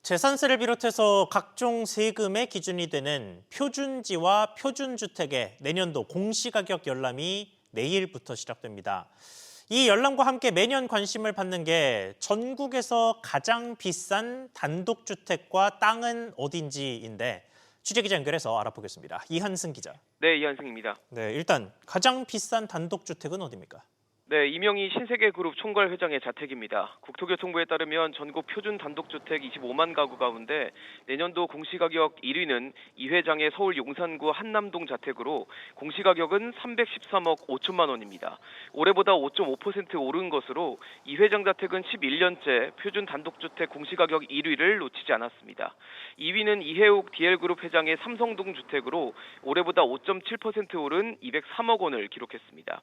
재산세를 비롯해서 각종 세금의 기준이 되는 표준지와 표준주택의 내년도 공시가격 열람이 내일부터 시작됩니다. 이 열람과 함께 매년 관심을 받는 게 전국에서 가장 비싼 단독주택과 땅은 어딘지인데 취재기자 연결해서 알아보겠습니다. 이한승 기자. 네, 이한승입니다. 네, 일단 가장 비싼 단독주택은 어디입니까? 네, 이명희 신세계그룹 총괄 회장의 자택입니다. 국토교통부에 따르면 전국 표준 단독주택 25만 가구 가운데 내년도 공시가격 1위는 이 회장의 서울 용산구 한남동 자택으로 공시가격은 313억 5천만 원입니다. 올해보다 5.5% 오른 것으로 이 회장 자택은 11년째 표준 단독주택 공시가격 1위를 놓치지 않았습니다. 2위는 이해욱 DL그룹 회장의 삼성동 주택으로 올해보다 5.7% 오른 203억 원을 기록했습니다.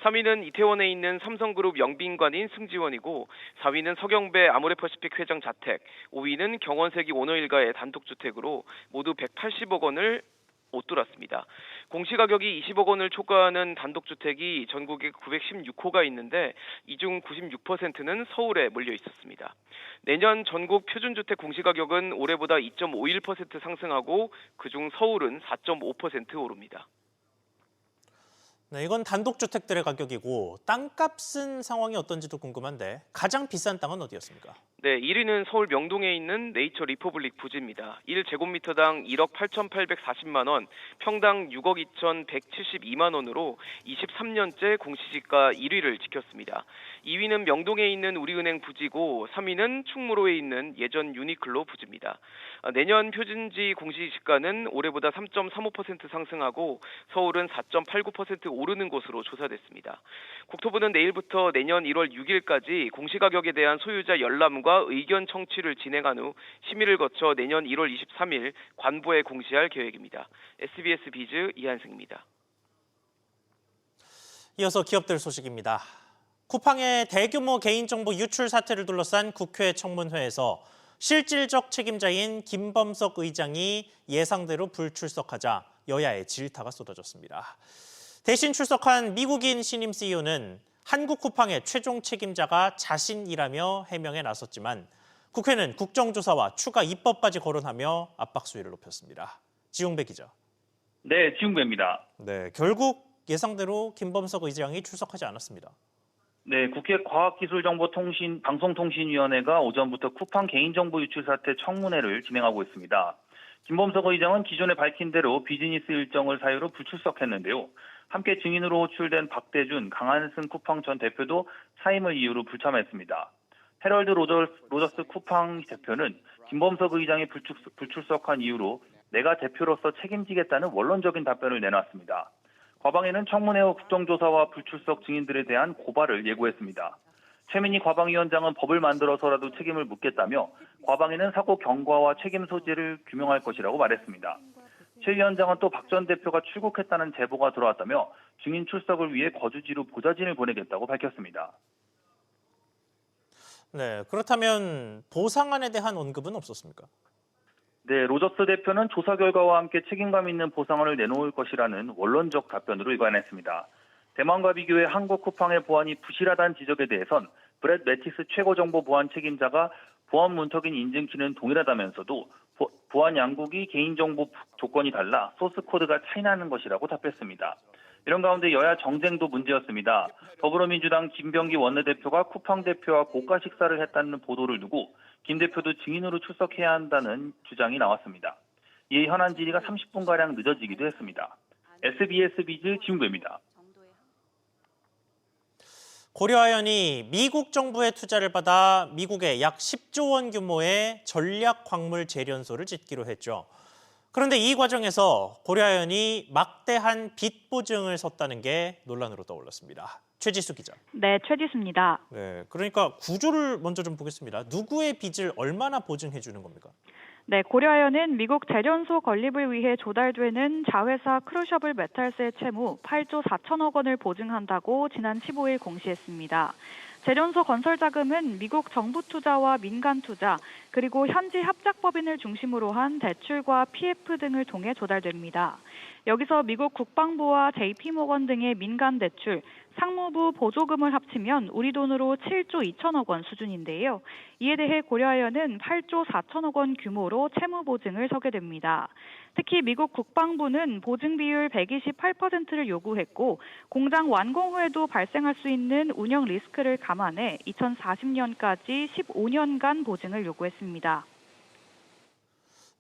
3위는 이태원에 있는 삼성그룹 영빈관인 승지원이고 4위는 서경배 아모레퍼시픽 회장 자택, 5위는 경원세기 오너일가의 단독주택으로 모두 180억 원을 웃돌았습니다. 공시가격이 20억 원을 초과하는 단독주택이 전국에 916호가 있는데 이 중 96%는 서울에 몰려 있었습니다. 내년 전국 표준주택 공시가격은 올해보다 2.51% 상승하고 그중 서울은 4.5% 오릅니다. 네, 이건 단독주택들의 가격이고 땅값은 상황이 어떤지도 궁금한데 가장 비싼 땅은 어디였습니까? 네, 1위는 서울 명동에 있는 네이처 리퍼블릭 부지입니다. 1제곱미터당 1억 8,840만 원, 평당 6억 2,172만 원으로 23년째 공시지가 1위를 지켰습니다. 2위는 명동에 있는 우리은행 부지고 3위는 충무로에 있는 예전 유니클로 부지입니다. 내년 표준지 공시지가는 올해보다 3.35% 상승하고 서울은 4.89% 오르는 것으로 조사됐습니다. 국토부는 내일부터 내년 1월 6일까지 공시가격에 대한 소유자 열람과 의견 청취를 진행한 후 심의를 거쳐 내년 1월 23일 관보에 공시할 계획입니다. SBS 비즈 이한승입니다. 이어서 기업들 소식입니다. 쿠팡의 대규모 개인정보 유출 사태를 둘러싼 국회 청문회에서 실질적 책임자인 김범석 의장이 예상대로 불출석하자 여야의 질타가 쏟아졌습니다. 대신 출석한 미국인 신임 CEO는 한국 쿠팡의 최종 책임자가 자신이라며 해명에 나섰지만 국회는 국정조사와 추가 입법까지 거론하며 압박 수위를 높였습니다. 지용배 기자. 네, 지용배입니다. 네, 결국 예상대로 김범석 의장이 출석하지 않았습니다. 네, 국회 과학기술정보통신방송통신위원회가 오전부터 쿠팡 개인정보 유출 사태 청문회를 진행하고 있습니다. 김범석 의장은 기존에 밝힌 대로 비즈니스 일정을 사유로 불출석했는데요. 함께 증인으로 호출된 박대준, 강한승 쿠팡 전 대표도 사임을 이유로 불참했습니다. 헤럴드 로저스 쿠팡 대표는 김범석 의장이 불출석한 이유로 내가 대표로서 책임지겠다는 원론적인 답변을 내놨습니다. 과방위는 청문회 후 국정조사와 불출석 증인들에 대한 고발을 예고했습니다. 최민희 과방위원장은 법을 만들어서라도 책임을 묻겠다며 과방위는 사고 경과와 책임 소재를 규명할 것이라고 말했습니다. 최 위원장은 또 박 전 대표가 출국했다는 제보가 들어왔다며 증인 출석을 위해 거주지로 보좌진을 보내겠다고 밝혔습니다. 네, 그렇다면 보상안에 대한 언급은 없었습니까? 네, 로저스 대표는 조사 결과와 함께 책임감 있는 보상안을 내놓을 것이라는 원론적 답변으로 일관했습니다. 대만과 비교해 한국 쿠팡의 보안이 부실하다는 지적에 대해선 브렛 매티스 최고정보 보안 책임자가 보안 문턱인 인증키는 동일하다면서도 보안 양국이 개인정보 조건이 달라 소스 코드가 차이나는 것이라고 답했습니다. 이런 가운데 여야 정쟁도 문제였습니다. 더불어민주당 김병기 원내대표가 쿠팡 대표와 고가 식사를 했다는 보도를 두고 김 대표도 증인으로 출석해야 한다는 주장이 나왔습니다. 이에 현안 질의가 30분가량 늦어지기도 했습니다. SBS 비즈 지웅배입니다. 고려아연이 미국 정부의 투자를 받아 미국에 약 10조 원 규모의 전략 광물 재련소를 짓기로 했죠. 그런데 이 과정에서 고려아연이 막대한 빚 보증을 섰다는 게 논란으로 떠올랐습니다. 최지수 기자. 네, 최지수입니다. 네, 그러니까 구조를 먼저 좀 보겠습니다. 누구의 빚을 얼마나 보증해 주는 겁니까? 네, 고려아연은 미국 재련소 건립을 위해 조달되는 자회사 크루셔블 메탈스의 채무 8조 4천억 원을 보증한다고 지난 15일 공시했습니다. 재련소 건설 자금은 미국 정부 투자와 민간 투자, 그리고 현지 합작법인을 중심으로 한 대출과 PF 등을 통해 조달됩니다. 여기서 미국 국방부와 JP모건 등의 민간 대출, 상무부 보조금을 합치면 우리 돈으로 7조 2천억 원 수준인데요. 이에 대해 고려아연은 8조 4천억 원 규모로 채무 보증을 서게 됩니다. 특히 미국 국방부는 보증 비율 128%를 요구했고 공장 완공 후에도 발생할 수 있는 운영 리스크를 감안해 2040년까지 15년간 보증을 요구했습니다.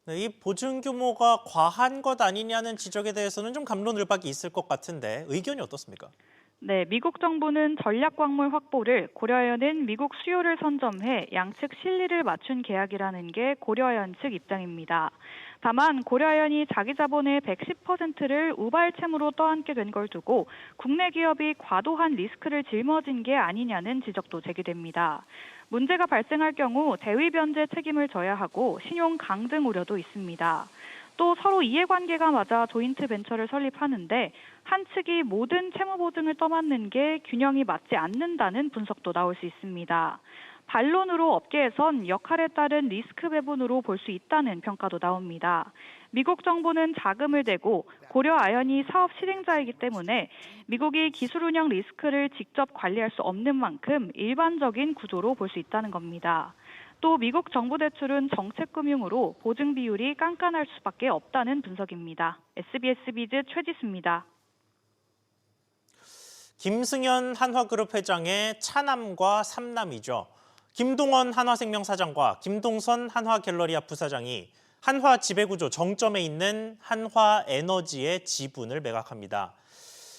네, 이 보증 규모가 과한 것 아니냐는 지적에 대해서는 좀 갑론을박이 있을 것 같은데 의견이 어떻습니까? 네, 미국 정부는 전략광물 확보를, 고려아연은 미국 수요를 선점해 양측 실리를 맞춘 계약이라는 게 고려아연 측 입장입니다. 다만 고려아연이 자기 자본의 110%를 우발 채무로 떠안게 된 걸 두고 국내 기업이 과도한 리스크를 짊어진 게 아니냐는 지적도 제기됩니다. 문제가 발생할 경우 대위 변제 책임을 져야 하고 신용 강등 우려도 있습니다. 또 서로 이해관계가 맞아 조인트 벤처를 설립하는데 한 측이 모든 채무 보증을 떠맡는 게 균형이 맞지 않는다는 분석도 나올 수 있습니다. 반론으로 업계에선 역할에 따른 리스크 배분으로 볼 수 있다는 평가도 나옵니다. 미국 정부는 자금을 대고 고려아연이 사업 실행자이기 때문에 미국이 기술 운영 리스크를 직접 관리할 수 없는 만큼 일반적인 구조로 볼 수 있다는 겁니다. 또 미국 정부 대출은 정책금융으로 보증 비율이 깐깐할 수밖에 없다는 분석입니다. SBS 비즈 최지수입니다. 김승현 한화그룹 회장의 차남과 삼남이죠. 김동원 한화생명 사장과 김동선 한화갤러리아 부사장이 한화 지배구조 정점에 있는 한화에너지의 지분을 매각합니다.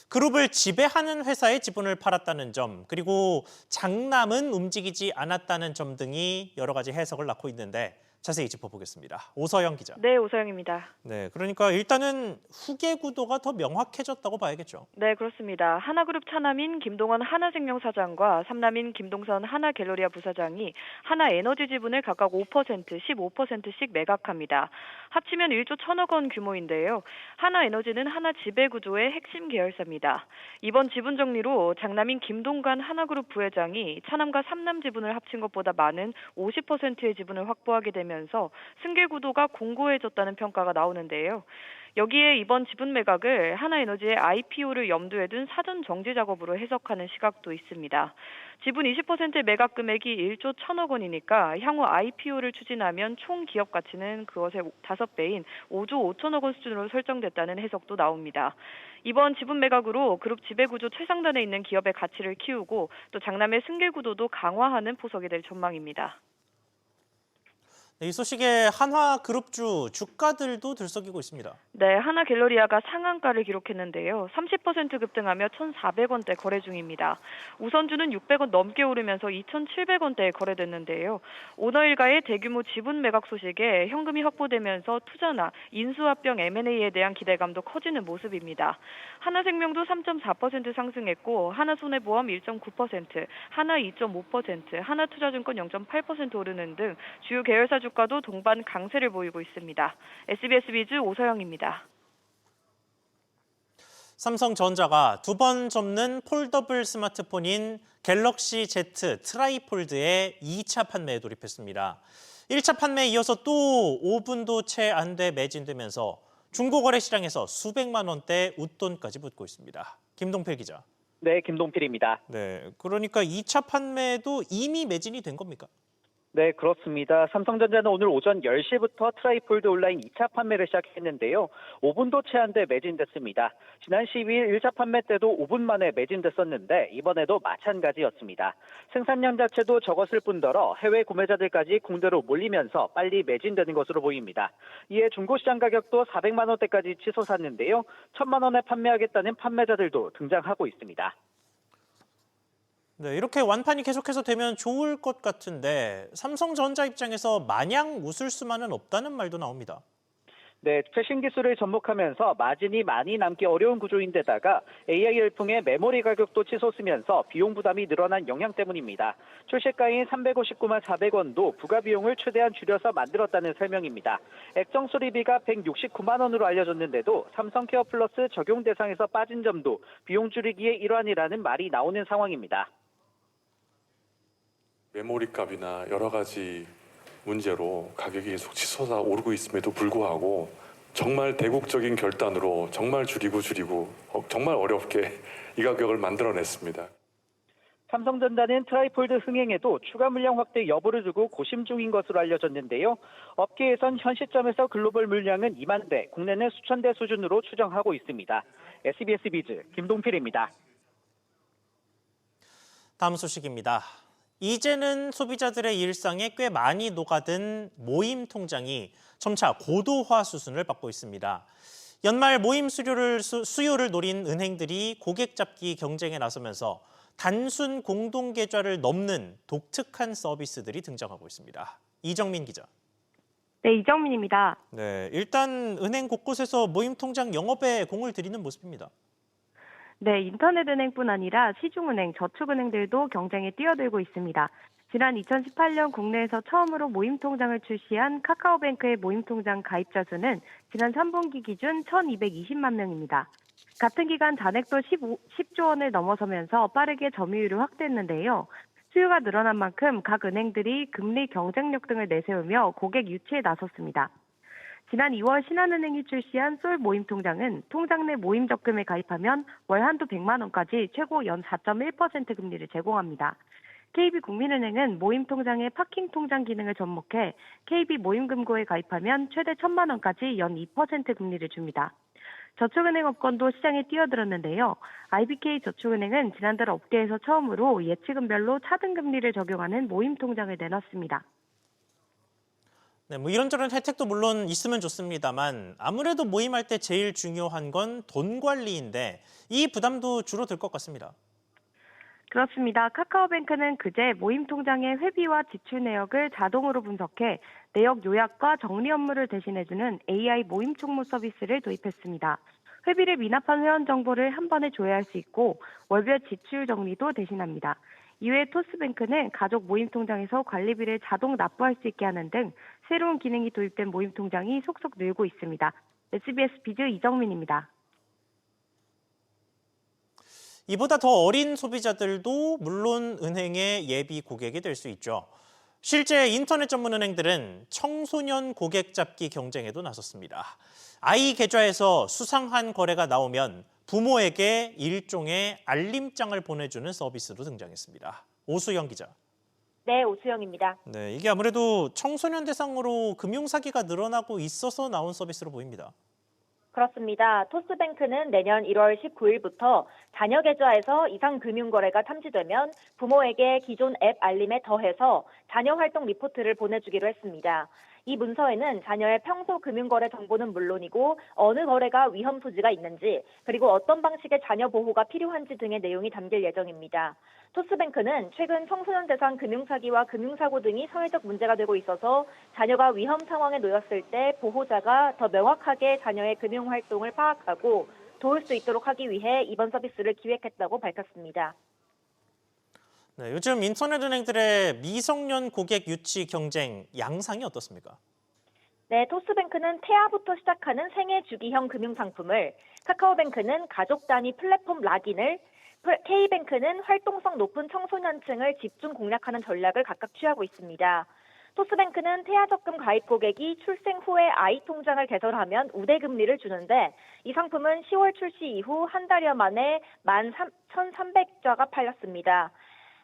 그룹을 지배하는 회사의 지분을 팔았다는 점, 그리고 장남은 움직이지 않았다는 점 등이 여러 가지 해석을 낳고 있는데 자세히 짚어보겠습니다. 오서영 기자. 네, 오서영입니다. 네, 그러니까 일단은 후계 구도가 더 명확해졌다고 봐야겠죠. 네, 그렇습니다. 하나그룹 차남인 김동원 하나생명 사장과 삼남인 김동선 하나갤러리아 부사장이 하나에너지 지분을 각각 5%, 15%씩 매각합니다. 합치면 1조 1천억 원 규모인데요. 하나에너지는 하나 지배구조의 핵심 계열사입니다. 이번 지분 정리로 장남인 김동관 하나그룹 부회장이 차남과 삼남 지분을 합친 것보다 많은 50%의 지분을 확보하게 되면서 승계 구도가 공고해졌다는 평가가 나오는데요. 여기에 이번 지분 매각을 하나에너지의 IPO를 염두에 둔 사전 정지 작업으로 해석하는 시각도 있습니다. 지분 20% 매각 금액이 1조 1천억 원이니까 향후 IPO를 추진하면 총 기업 가치는 그것의 5배인 5조 5천억 원 수준으로 설정됐다는 해석도 나옵니다. 이번 지분 매각으로 그룹 지배구조 최상단에 있는 기업의 가치를 키우고 또 장남의 승계 구도도 강화하는 포석이 될 전망입니다. 이 소식에 한화그룹주 주가들도 들썩이고 있습니다. 네, 하나갤러리아가 상한가를 기록했는데요. 30% 급등하며 1,400원대 거래 중입니다. 우선주는 600원 넘게 오르면서 2,700원대에 거래됐는데요. 오너 일가의 대규모 지분 매각 소식에 현금이 확보되면서 투자나 인수합병 M&A에 대한 기대감도 커지는 모습입니다. 하나생명도 3.4% 상승했고 하나손해보험 1.9%, 하나 2.5%, 하나투자증권 0.8% 오르는 등 주요 계열사 주가도 동반 강세를 보이고 있습니다. SBS 비즈 오서영입니다. 삼성전자가 두 번 접는 폴더블 스마트폰인 갤럭시 Z 트라이폴드의 2차 판매에 돌입했습니다. 1차 판매에 이어서 또 5분도 채 안 돼 매진되면서 중고거래 시장에서 수백만 원대 웃돈까지 붙고 있습니다. 김동필 기자. 네, 김동필입니다. 네, 그러니까 2차 판매도 이미 매진이 된 겁니까? 네, 그렇습니다. 삼성전자는 오늘 오전 10시부터 트라이폴드 온라인 2차 판매를 시작했는데요. 5분도 채 안 돼 매진됐습니다. 지난 12일 1차 판매 때도 5분 만에 매진됐었는데 이번에도 마찬가지였습니다. 생산량 자체도 적었을 뿐더러 해외 구매자들까지 공대로 몰리면서 빨리 매진되는 것으로 보입니다. 이에 중고시장 가격도 400만 원대까지 치솟았는데요. 1,000만 원에 판매하겠다는 판매자들도 등장하고 있습니다. 네, 이렇게 완판이 계속해서 되면 좋을 것 같은데 삼성전자 입장에서 마냥 웃을 수만은 없다는 말도 나옵니다. 네, 최신 기술을 접목하면서 마진이 많이 남기 어려운 구조인데다가 AI 열풍에 메모리 가격도 치솟으면서 비용 부담이 늘어난 영향 때문입니다. 출시가인 359만 400원도 부가 비용을 최대한 줄여서 만들었다는 설명입니다. 액정 수리비가 169만 원으로 알려졌는데도 삼성 케어 플러스 적용 대상에서 빠진 점도 비용 줄이기의 일환이라는 말이 나오는 상황입니다. 메모리 값이나 여러 가지 문제로 가격이 계속 치솟아 오르고 있음에도 불구하고 정말 대국적인 결단으로 정말 줄이고 정말 어렵게 이 가격을 만들어냈습니다. 삼성전자는 트라이폴드 흥행에도 추가 물량 확대 여부를 두고 고심 중인 것으로 알려졌는데요. 업계에선 현 시점에서 글로벌 물량은 2만 대, 국내는 수천 대 수준으로 추정하고 있습니다. SBS 비즈 김동필입니다. 다음 소식입니다. 이제는 소비자들의 일상에 꽤 많이 녹아든 모임 통장이 점차 고도화 수순을 밟고 있습니다. 연말 모임 수요를 노린 은행들이 고객 잡기 경쟁에 나서면서 단순 공동 계좌를 넘는 독특한 서비스들이 등장하고 있습니다. 이정민 기자. 네, 이정민입니다. 네, 일단 은행 곳곳에서 모임 통장 영업에 공을 들이는 모습입니다. 네, 인터넷은행뿐 아니라 시중은행, 저축은행들도 경쟁에 뛰어들고 있습니다. 지난 2018년 국내에서 처음으로 모임통장을 출시한 카카오뱅크의 모임통장 가입자 수는 지난 3분기 기준 1,220만 명입니다. 같은 기간 잔액도 10조 원을 넘어서면서 빠르게 점유율을 확대했는데요. 수요가 늘어난 만큼 각 은행들이 금리 경쟁력 등을 내세우며 고객 유치에 나섰습니다. 지난 2월 신한은행이 출시한 솔 모임통장은 통장 내 모임 적금에 가입하면 월 한도 100만 원까지 최고 연 4.1% 금리를 제공합니다. KB국민은행은 모임통장의 파킹통장 기능을 접목해 KB모임금고에 가입하면 최대 1,000만 원까지 연 2% 금리를 줍니다. 저축은행 업권도 시장에 뛰어들었는데요. IBK저축은행은 지난달 업계에서 처음으로 예치금별로 차등금리를 적용하는 모임통장을 내놨습니다. 네, 이런저런 혜택도 물론 있으면 좋습니다만 아무래도 모임할 때 제일 중요한 건 돈 관리인데 이 부담도 줄어들 것 같습니다. 그렇습니다. 카카오뱅크는 그제 모임통장의 회비와 지출 내역을 자동으로 분석해 내역 요약과 정리 업무를 대신해주는 AI 모임 총무 서비스를 도입했습니다. 회비를 미납한 회원 정보를 한 번에 조회할 수 있고 월별 지출 정리도 대신합니다. 이외에 토스뱅크는 가족 모임통장에서 관리비를 자동 납부할 수 있게 하는 등 새로운 기능이 도입된 모임통장이 속속 늘고 있습니다. SBS 비즈 이정민입니다. 이보다 더 어린 소비자들도 물론 은행의 예비 고객이 될 수 있죠. 실제 인터넷 전문 은행들은 청소년 고객 잡기 경쟁에도 나섰습니다. 아이 계좌에서 수상한 거래가 나오면 부모에게 일종의 알림장을 보내주는 서비스도 등장했습니다. 오수영 기자. 네, 오수영입니다. 네, 이게 아무래도 청소년 대상으로 금융사기가 늘어나고 있어서 나온 서비스로 보입니다. 그렇습니다. 토스뱅크는 내년 1월 19일부터 자녀 계좌에서 이상 금융거래가 탐지되면 부모에게 기존 앱 알림에 더해서 자녀 활동 리포트를 보내주기로 했습니다. 이 문서에는 자녀의 평소 금융거래 정보는 물론이고 어느 거래가 위험 소지가 있는지 그리고 어떤 방식의 자녀 보호가 필요한지 등의 내용이 담길 예정입니다. 토스뱅크는 최근 청소년 대상 금융사기와 금융사고 등이 사회적 문제가 되고 있어서 자녀가 위험 상황에 놓였을 때 보호자가 더 명확하게 자녀의 금융활동을 파악하고 도울 수 있도록 하기 위해 이번 서비스를 기획했다고 밝혔습니다. 네, 요즘 인터넷 은행들의 미성년 고객 유치 경쟁 양상이 어떻습니까? 네, 토스뱅크는 태아부터 시작하는 생애 주기형 금융상품을, 카카오뱅크는 가족 단위 플랫폼 락인을, K뱅크는 활동성 높은 청소년층을 집중 공략하는 전략을 각각 취하고 있습니다. 토스뱅크는 태아 적금 가입 고객이 출생 후에 아이 통장을 개설하면 우대금리를 주는데 이 상품은 10월 출시 이후 한 달여 만에 1,300자가 팔렸습니다.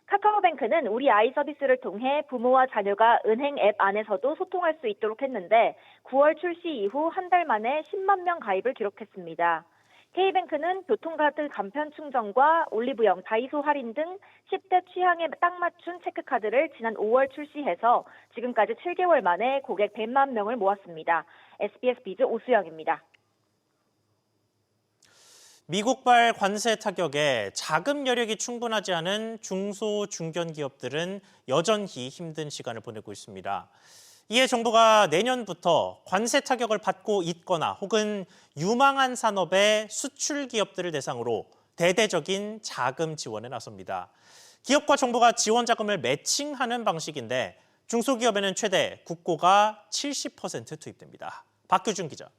카카오뱅크는 우리 아이 서비스를 통해 부모와 자녀가 은행 앱 안에서도 소통할 수 있도록 했는데 9월 출시 이후 한 달 만에 10만 명 가입을 기록했습니다. K뱅크는 교통카드 간편 충전과 올리브영, 다이소 할인 등 10대 취향에 딱 맞춘 체크카드를 지난 5월 출시해서 지금까지 7개월 만에 고객 100만 명을 모았습니다. SBS 비즈 오수영입니다. 미국발 관세 타격에 자금 여력이 충분하지 않은 중소, 중견 기업들은 여전히 힘든 시간을 보내고 있습니다. 이에 정부가 내년부터 관세 타격을 받고 있거나 혹은 유망한 산업의 수출 기업들을 대상으로 대대적인 자금 지원에 나섭니다. 기업과 정부가 지원 자금을 매칭하는 방식인데 중소기업에는 최대 국고가 70% 투입됩니다. 박규준 기자.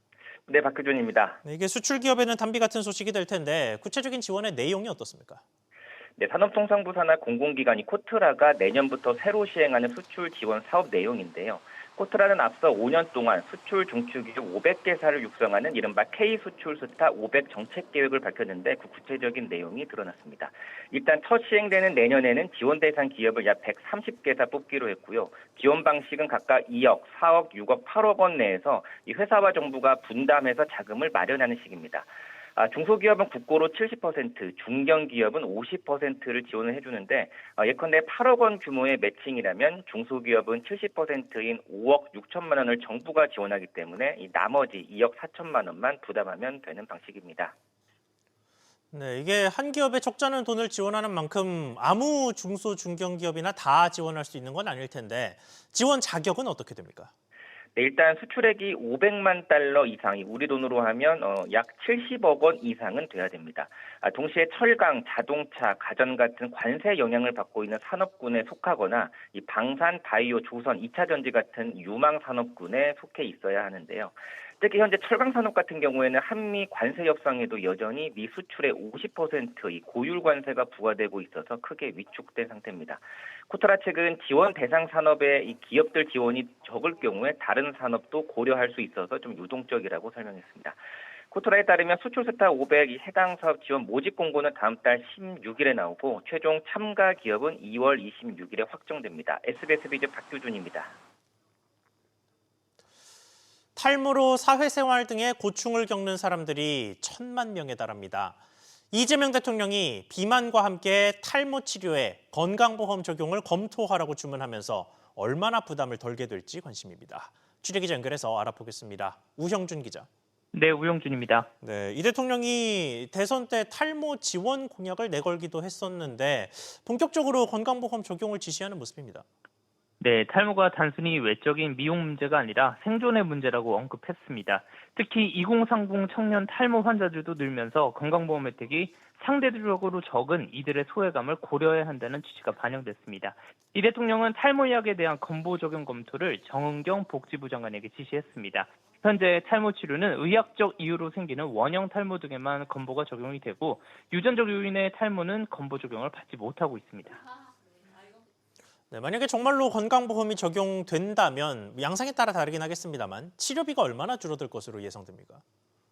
네, 박규준입니다. 네, 이게 수출 기업에는 단비 같은 소식이 될 텐데 구체적인 지원의 내용이 어떻습니까? 네, 산업통상부 산하 공공기관이 코트라가 내년부터 새로 시행하는 수출 지원 사업 내용인데요. 코트라는 앞서 5년 동안 수출 중추기업 500개사를 육성하는 이른바 K-수출스타 500 정책 계획을 밝혔는데 그 구체적인 내용이 드러났습니다. 일단 첫 시행되는 내년에는 지원 대상 기업을 약 130개사 뽑기로 했고요. 지원 방식은 각각 2억, 4억, 6억, 8억 원 내에서 이 회사와 정부가 분담해서 자금을 마련하는 식입니다. 중소기업은 국고로 70%, 중견기업은 50%를 지원을 해주는데 예컨대 8억 원 규모의 매칭이라면 중소기업은 70%인 5억 6천만 원을 정부가 지원하기 때문에 이 나머지 2억 4천만 원만 부담하면 되는 방식입니다. 네, 이게 한 기업에 적잖은 돈을 지원하는 만큼 아무 중소 중견기업이나 다 지원할 수 있는 건 아닐 텐데 지원 자격은 어떻게 됩니까? 네, 일단 수출액이 500만 달러 이상이 우리 돈으로 하면 약 70억 원 이상은 돼야 됩니다. 동시에 철강, 자동차, 가전 같은 관세 영향을 받고 있는 산업군에 속하거나 이 방산, 바이오, 조선, 2차 전지 같은 유망 산업군에 속해 있어야 하는데요. 특히 현재 철강 산업 같은 경우에는 한미 관세 협상에도 여전히 미 수출의 50%의 고율 관세가 부과되고 있어서 크게 위축된 상태입니다. 코트라 측은 지원 대상 산업의 이 기업들 지원이 적을 경우에 다른 산업도 고려할 수 있어서 좀 유동적이라고 설명했습니다. 코트라에 따르면 수출스타 500 해당 사업 지원 모집 공고는 다음 달 16일에 나오고 최종 참가 기업은 2월 26일에 확정됩니다. SBS 비즈 박규준입니다. 탈모로 사회생활 등의 고충을 겪는 사람들이 1,000만 명에 달합니다. 이재명 대통령이 비만과 함께 탈모 치료에 건강보험 적용을 검토하라고 주문하면서 얼마나 부담을 덜게 될지 관심입니다. 취재기자 연결해서 알아보겠습니다. 우형준 기자. 네, 우영준입니다. 네, 이 대통령이 대선 때 탈모 지원 공약을 내걸기도 했었는데 본격적으로 건강보험 적용을 지시하는 모습입니다. 네, 탈모가 단순히 외적인 미용 문제가 아니라 생존의 문제라고 언급했습니다. 특히 2030 청년 탈모 환자들도 늘면서 건강보험 혜택이 상대적으로 적은 이들의 소외감을 고려해야 한다는 취지가 반영됐습니다. 이 대통령은 탈모약에 대한 건보 적용 검토를 정은경 복지부 장관에게 지시했습니다. 현재 탈모 치료는 의학적 이유로 생기는 원형 탈모 등에만 건보가 적용이 되고 유전적 요인의 탈모는 건보 적용을 받지 못하고 있습니다. 네, 만약에 정말로 건강보험이 적용된다면 양상에 따라 다르긴 하겠습니다만 치료비가 얼마나 줄어들 것으로 예상됩니까?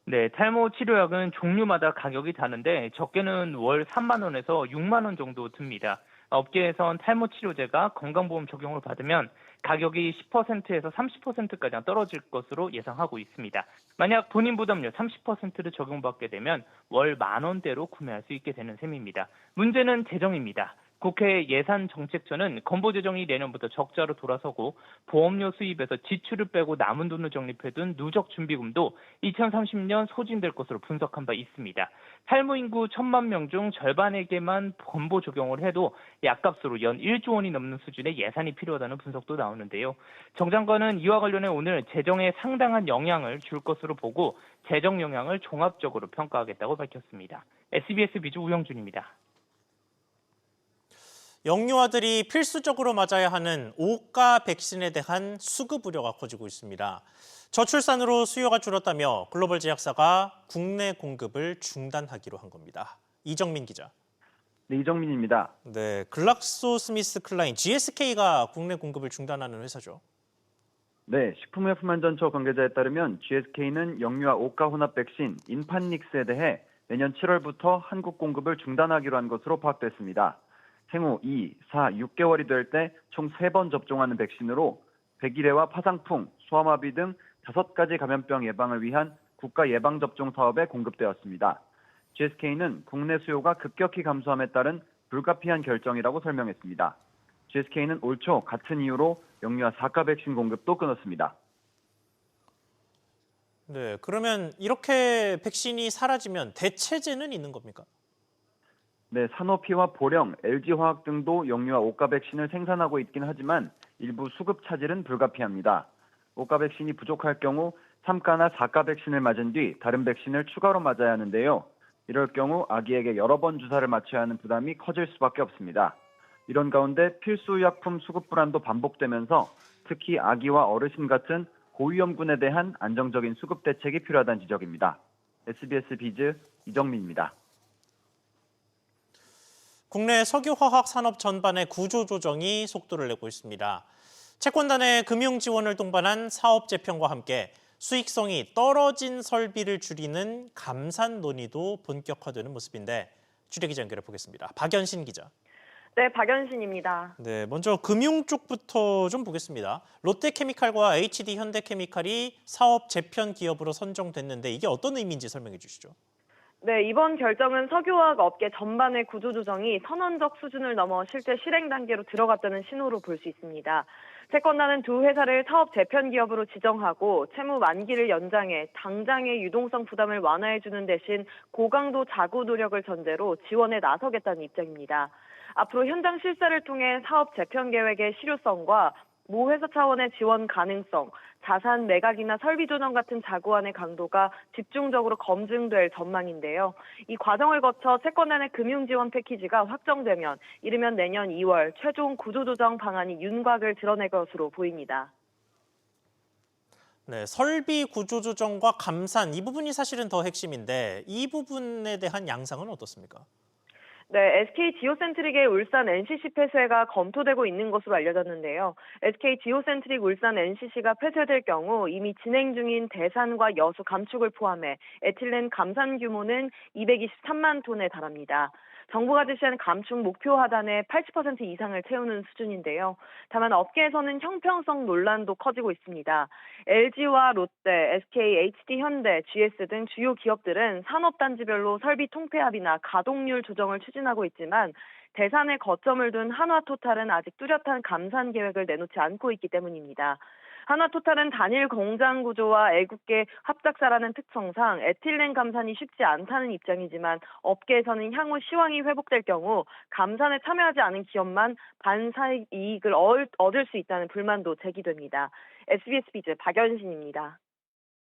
네, 탈모 치료약은 종류마다 가격이 다른데 적게는 월 3만 원에서 6만 원 정도 듭니다. 업계에선 탈모 치료제가 건강보험 적용을 받으면 가격이 10%에서 30%까지 떨어질 것으로 예상하고 있습니다. 만약 본인 부담료 30%를 적용받게 되면 월 10,000원대로 구매할 수 있게 되는 셈입니다. 문제는 재정입니다. 국회 예산정책처는 건보 재정이 내년부터 적자로 돌아서고 보험료 수입에서 지출을 빼고 남은 돈을 적립해둔 누적 준비금도 2030년 소진될 것으로 분석한 바 있습니다. 탈모 인구 1,000만 명 중 절반에게만 건보 적용을 해도 약값으로 연 1조 원이 넘는 수준의 예산이 필요하다는 분석도 나오는데요. 정 장관은 이와 관련해 오늘 재정에 상당한 영향을 줄 것으로 보고 재정 영향을 종합적으로 평가하겠다고 밝혔습니다. SBS 비주 우영준입니다. 영유아들이 필수적으로 맞아야 하는 5가 백신에 대한 수급 우려가 커지고 있습니다. 저출산으로 수요가 줄었다며 글로벌 제약사가 국내 공급을 중단하기로 한 겁니다. 이정민 기자. 네, 이정민입니다. 네, 글락소스미스클라인 GSK가 국내 공급을 중단하는 회사죠. 네, 식품의약품안전처 관계자에 따르면 GSK는 영유아 5가 혼합 백신 인판닉스에 대해 내년 7월부터 한국 공급을 중단하기로 한 것으로 파악됐습니다. 생후 2, 4, 6개월이 될 때 총 3번 접종하는 백신으로 백일해와 파상풍, 소아마비 등 5가지 감염병 예방을 위한 국가 예방접종 사업에 공급되었습니다. GSK는 국내 수요가 급격히 감소함에 따른 불가피한 결정이라고 설명했습니다. GSK는 올 초 같은 이유로 영유아 4가 백신 공급도 끊었습니다. 네, 그러면 이렇게 백신이 사라지면 대체제는 있는 겁니까? 네, 산오피와 보령, LG화학 등도 영유아 5가 백신을 생산하고 있긴 하지만 일부 수급 차질은 불가피합니다. 5가 백신이 부족할 경우 3가나 4가 백신을 맞은 뒤 다른 백신을 추가로 맞아야 하는데요. 이럴 경우 아기에게 여러 번 주사를 맞춰야 하는 부담이 커질 수밖에 없습니다. 이런 가운데 필수의약품 수급 불안도 반복되면서 특히 아기와 어르신 같은 고위험군에 대한 안정적인 수급 대책이 필요하다는 지적입니다. SBS 비즈 이정민입니다. 국내 석유화학 산업 전반의 구조조정이 속도를 내고 있습니다. 채권단의 금융 지원을 동반한 사업 재편과 함께 수익성이 떨어진 설비를 줄이는 감산 논의도 본격화되는 모습인데 취재 기자 연결해 보겠습니다. 박연신 기자. 네, 박연신입니다. 네, 먼저 금융 쪽부터 좀 보겠습니다. 롯데케미칼과 HD 현대케미칼이 사업 재편 기업으로 선정됐는데 이게 어떤 의미인지 설명해 주시죠. 네, 이번 결정은 석유화학 업계 전반의 구조조정이 선언적 수준을 넘어 실제 실행 단계로 들어갔다는 신호로 볼 수 있습니다. 채권단은 두 회사를 사업 재편 기업으로 지정하고 채무 만기를 연장해 당장의 유동성 부담을 완화해주는 대신 고강도 자구 노력을 전제로 지원에 나서겠다는 입장입니다. 앞으로 현장 실사를 통해 사업 재편 계획의 실효성과 모 회사 차원의 지원 가능성, 자산 매각이나 설비 조정 같은 자구안의 강도가 집중적으로 검증될 전망인데요. 이 과정을 거쳐 채권단의 금융 지원 패키지가 확정되면 이르면 내년 2월 최종 구조조정 방안이 윤곽을 드러낼 것으로 보입니다. 네, 설비 구조조정과 감산 이 부분이 사실은 더 핵심인데 이 부분에 대한 양상은 어떻습니까? 네, SK 지오센트릭의 울산 NCC 폐쇄가 검토되고 있는 것으로 알려졌는데요. SK 지오센트릭 울산 NCC가 폐쇄될 경우 이미 진행 중인 대산과 여수 감축을 포함해 에틸렌 감산 규모는 223만 톤에 달합니다. 정부가 제시한 감축 목표 하단의 80% 이상을 채우는 수준인데요. 다만 업계에서는 형평성 논란도 커지고 있습니다. LG와 롯데, SK, HD 현대, GS 등 주요 기업들은 산업단지별로 설비 통폐합이나 가동률 조정을 추진하고 있지만 대산에 거점을 둔 한화토탈은 아직 뚜렷한 감산 계획을 내놓지 않고 있기 때문입니다. 한화토탈은 단일 공장 구조와 애국계 합작사라는 특성상 에틸렌 감산이 쉽지 않다는 입장이지만 업계에서는 향후 시황이 회복될 경우 감산에 참여하지 않은 기업만 반사익 이익을 얻을 수 있다는 불만도 제기됩니다. SBS 비즈 박연신입니다.